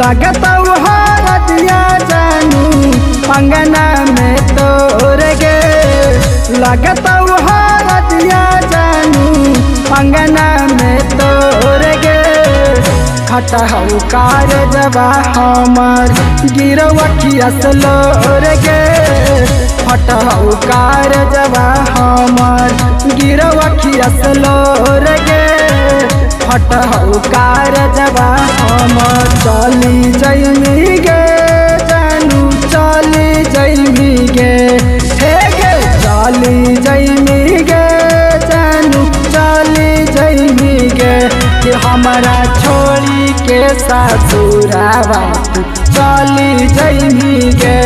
लगता हर दिया जानू अंगना में तोर गे। लगता हर दिया जानू अंगना में तोर गे। खटहु कार जबा हमार गिरवखिया सलोर गे। खटहु कार जबा हमार गिरवखिया सलोर गे। खटहु कार जबा हमार चली जैमी गे जानू चली जैमी गे। हे गे चली जैमी गे जानू चली जैमी गे। कि हमारा छोड़ी के ससुरावा चली जैमी गे।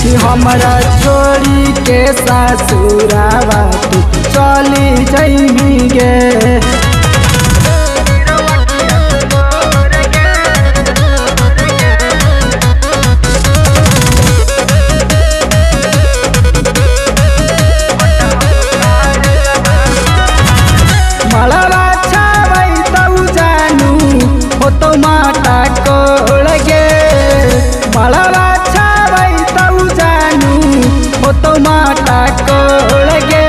कि हमारा छोड़ी के ससुरावा चली जैमी गे। तो माता कोड़गे बड़वा छावै तऊ जानू हो तो माता कोड़गे।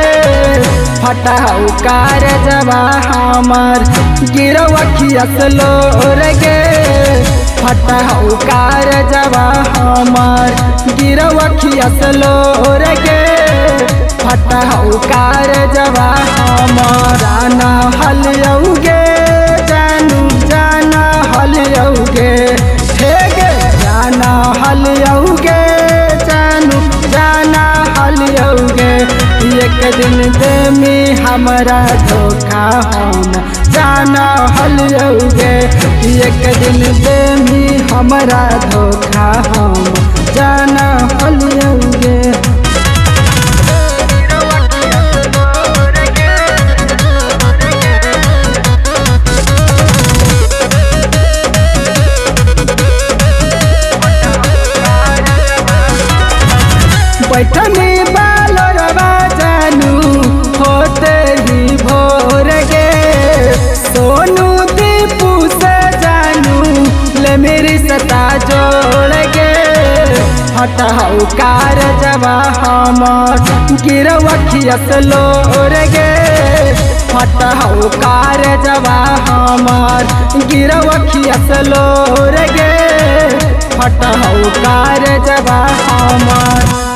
फटहु कार जबा हमार गिरवखिया सलोर गे। फटहु कार जबा हमार गिरवखिया सलोर गे। फटहु कार जबा हमार जाना हलियौगे जानू जाना हलियौगे। हे गे जाना हलियौगे जानू जाना हलियौगे। एक दिन देमी हमरा धोखा हम जाना हलियौगे। एक दिन देमी हमरा धोखा हम जाना हलियौगे। बैठनी बालरवा जानू होते ही भोर गे। सोनू दीपू से जानू ले मेरी सता जोड़ गे। फटहु कार जबा हमार गिरवखिया सलोर गे। फटहु कार जबा हमार गिरवखिया सलोर गे। फटहु कार जबा हमार